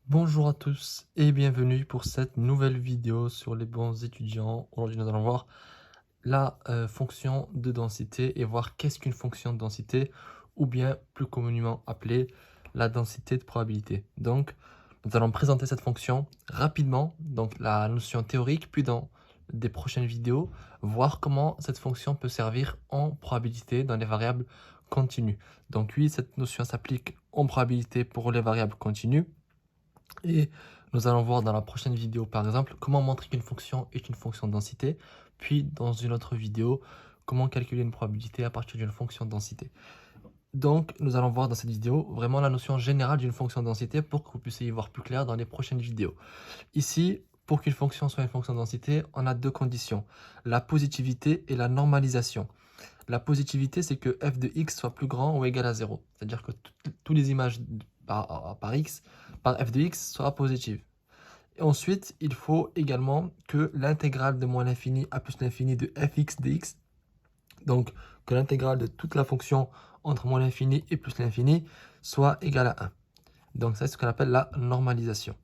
Bonjour à tous et bienvenue pour cette nouvelle vidéo sur les bons étudiants. Aujourd'hui, nous allons voir la fonction de densité et voir qu'est-ce qu'une fonction de densité ou bien plus communément appelée la densité de probabilité. Donc, nous allons présenter cette fonction rapidement, donc la notion théorique, puis dans des prochaines vidéos, voir comment cette fonction peut servir en probabilité dans les variables continues. Donc oui, cette notion s'applique en probabilité pour les variables continues. Et nous allons voir dans la prochaine vidéo, par exemple, comment montrer qu'une fonction est une fonction de densité, puis dans une autre vidéo, comment calculer une probabilité à partir d'une fonction de densité. Donc, nous allons voir dans cette vidéo vraiment la notion générale d'une fonction de densité pour que vous puissiez y voir plus clair dans les prochaines vidéos. Ici, pour qu'une fonction soit une fonction de densité, on a deux conditions, la positivité et la normalisation. La positivité, c'est que f de x soit plus grand ou égal à 0. C'est-à-dire que toutes les images par x, par f de x sera positive. Et ensuite, il faut également que l'intégrale de moins l'infini à plus l'infini de fx dx, donc que l'intégrale de toute la fonction entre moins l'infini et plus l'infini, soit égale à 1. Donc ça, c'est ce qu'on appelle la normalisation.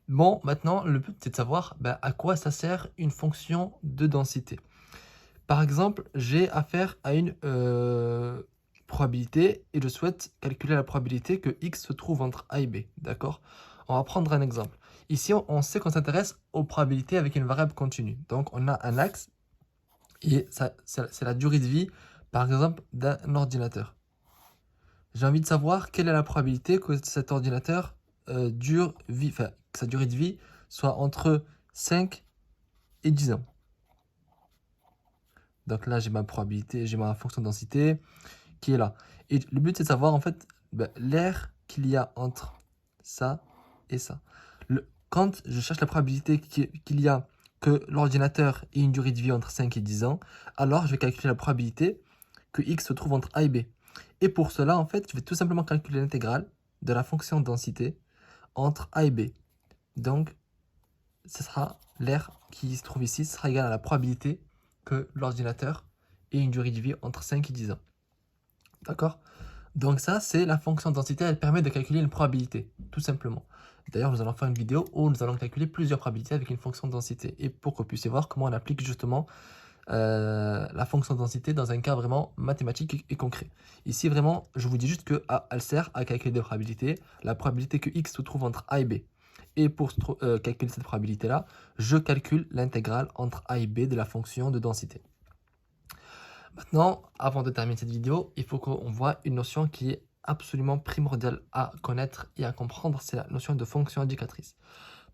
Bon, maintenant, le but, c'est de savoir à quoi ça sert une fonction de densité. Par exemple, j'ai affaire à une probabilité et je souhaite calculer la probabilité que x se trouve entre a et b. D'accord? On va prendre un exemple. Ici, on sait qu'on s'intéresse aux probabilités avec une variable continue. Donc, on a un axe et c'est la durée de vie, par exemple, d'un ordinateur. J'ai envie de savoir quelle est la probabilité que cet ordinateur que sa durée de vie soit entre 5 et 10 ans. Donc là, j'ai ma probabilité, j'ai ma fonction de densité qui est là. Et le but, c'est de savoir en fait l'air qu'il y a entre ça et ça. Quand je cherche la probabilité qu'il y a que l'ordinateur ait une durée de vie entre 5 et 10 ans, alors je vais calculer la probabilité que x se trouve entre a et b. Et pour cela, en fait, je vais tout simplement calculer l'intégrale de la fonction de densité entre a et b. Donc, ce sera l'air qui se trouve ici, sera égal à la probabilité que l'ordinateur ait une durée de vie entre 5 et 10 ans. D'accord? Donc ça, c'est la fonction de densité, elle permet de calculer une probabilité, tout simplement. D'ailleurs, nous allons faire une vidéo où nous allons calculer plusieurs probabilités avec une fonction de densité, et pour que vous puissiez voir comment on applique justement la fonction de densité dans un cas vraiment mathématique et concret. Ici, vraiment, je vous dis juste qu'elle sert à calculer des probabilités, la probabilité que x se trouve entre a et b. Et pour calculer cette probabilité-là, je calcule l'intégrale entre a et b de la fonction de densité. Maintenant, avant de terminer cette vidéo, il faut qu'on voit une notion qui est absolument primordiale à connaître et à comprendre, c'est la notion de fonction indicatrice.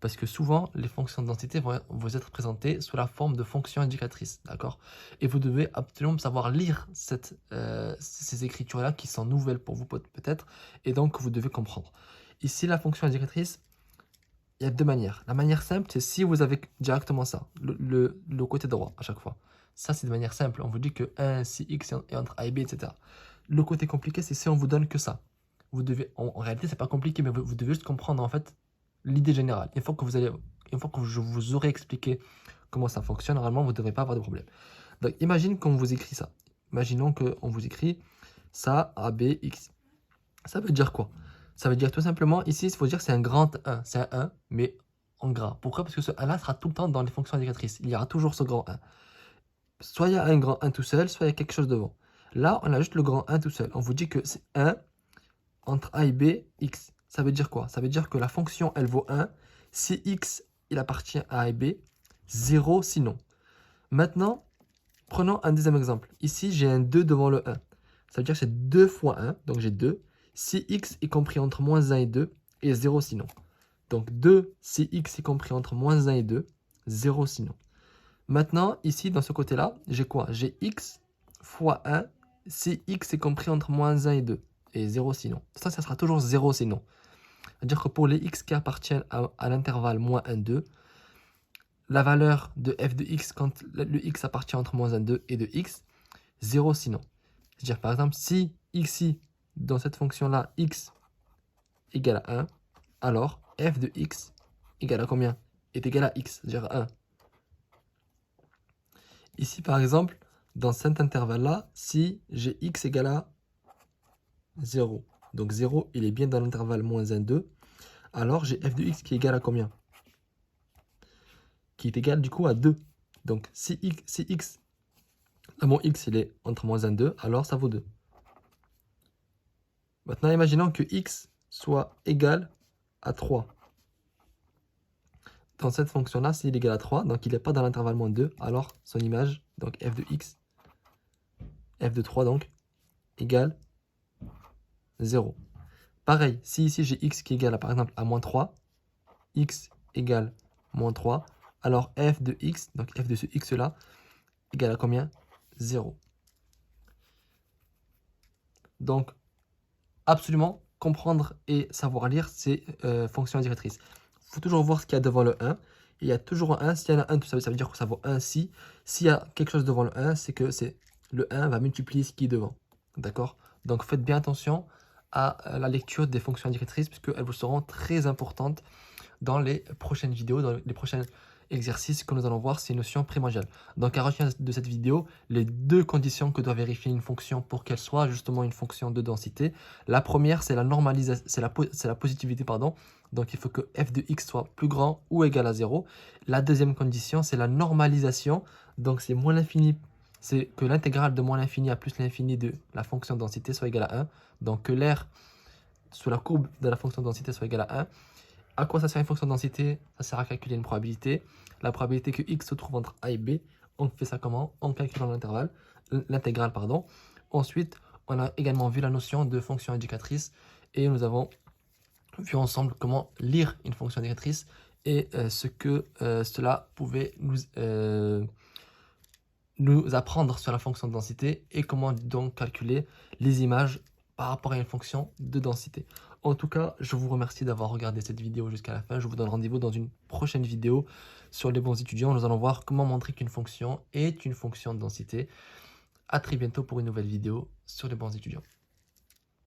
Parce que souvent, les fonctions de densité vont vous être présentées sous la forme de fonctions indicatrices, d'accord? Et vous devez absolument savoir lire ces écritures-là qui sont nouvelles pour vous peut-être, et donc vous devez comprendre. Ici, la fonction indicatrice, il y a deux manières. La manière simple, c'est si vous avez directement ça, le côté droit à chaque fois. Ça, c'est de manière simple. On vous dit que 1, si x est entre a et b, etc. Le côté compliqué, c'est si on vous donne que ça. Vous devez, en réalité, c'est pas compliqué, mais vous devez juste comprendre en fait l'idée générale. Une fois que je vous aurai expliqué comment ça fonctionne, normalement, vous ne devrez pas avoir de problème. Donc, imagine qu'on vous écrit ça. Imaginons qu'on vous écrit ça, a, b, x. Ça veut dire quoi? Ça veut dire tout simplement, ici, il faut dire que c'est un grand 1. C'est un 1, mais en gras. Pourquoi? Parce que ce 1-là sera tout le temps dans les fonctions indicatrices. Il y aura toujours ce grand 1. Soit il y a un grand 1 tout seul, soit il y a quelque chose devant. Là, on a juste le grand 1 tout seul. On vous dit que c'est 1 entre a et b, x. Ça veut dire quoi? Ça veut dire que la fonction, elle vaut 1. Si x, il appartient à a et b, 0 sinon. Maintenant, prenons un deuxième exemple. Ici, j'ai un 2 devant le 1. Ça veut dire que c'est 2 fois 1, donc j'ai 2. Si x est compris entre moins 1 et 2, et 0 sinon. Donc 2 si x est compris entre moins 1 et 2, 0 sinon. Maintenant, ici, dans ce côté-là, j'ai quoi? J'ai x fois 1 si x est compris entre moins 1 et 2, et 0 sinon. Ça sera toujours 0 sinon. C'est-à-dire que pour les x qui appartiennent à l'intervalle moins 1, 2, la valeur de f de x quand le x appartient entre moins 1, 2 et de x, 0 sinon. C'est-à-dire par exemple, si ici, dans cette fonction-là, x égale à 1, alors f de x égale à combien? Est égal à x, c'est-à-dire 1. Ici, par exemple, dans cet intervalle-là, si j'ai x égale à 0, donc 0, il est bien dans l'intervalle moins 1, 2, alors j'ai f de x qui est égal à combien? Qui est égal du coup à 2. Donc si x, mon x il est entre moins 1 et 2, alors ça vaut 2. Maintenant, imaginons que x soit égal à 3. Dans cette fonction-là, s'il est égal à 3, donc il n'est pas dans l'intervalle moins 2, alors son image, donc f de x, f de 3 donc, égale 0. Pareil, si ici j'ai x qui est égal à, par exemple, à moins 3, x égale moins 3, alors f de x, donc f de ce x-là, égale à combien? 0. Donc, absolument, comprendre et savoir lire ces fonctions directrices. Il faut toujours voir ce qu'il y a devant le 1. Il y a toujours un 1. S'il y en a un, ça veut dire que ça vaut 1 si. S'il y a quelque chose devant le 1, c'est que le 1 va multiplier ce qui est devant. D'accord? Donc, faites bien attention à la lecture des fonctions indicatrices puisqu'elles vous seront très importantes dans les prochaines vidéos, dans les prochains exercices que nous allons voir ces notions primordiales. Donc à retenir de cette vidéo, les deux conditions que doit vérifier une fonction pour qu'elle soit justement une fonction de densité. La première, c'est la normalisation, c'est la positivité, pardon. Donc il faut que f de x soit plus grand ou égal à 0. La deuxième condition, c'est la normalisation. Donc c'est moins l'infini, c'est que l'intégrale de moins l'infini à plus l'infini de la fonction de densité soit égale à 1. Donc que l'air sous la courbe de la fonction de densité soit égal à 1. À quoi ça sert une fonction de densité? Ça sert à calculer une probabilité. La probabilité que x se trouve entre a et b, on fait ça comment? En calculant l'intégrale, pardon. Ensuite, on a également vu la notion de fonction indicatrice et nous avons vu ensemble comment lire une fonction indicatrice et ce que cela pouvait nous apprendre sur la fonction de densité et comment donc calculer les images par rapport à une fonction de densité. En tout cas, je vous remercie d'avoir regardé cette vidéo jusqu'à la fin. Je vous donne rendez-vous dans une prochaine vidéo sur les bons étudiants. Nous allons voir comment montrer qu'une fonction est une fonction de densité. À très bientôt pour une nouvelle vidéo sur les bons étudiants.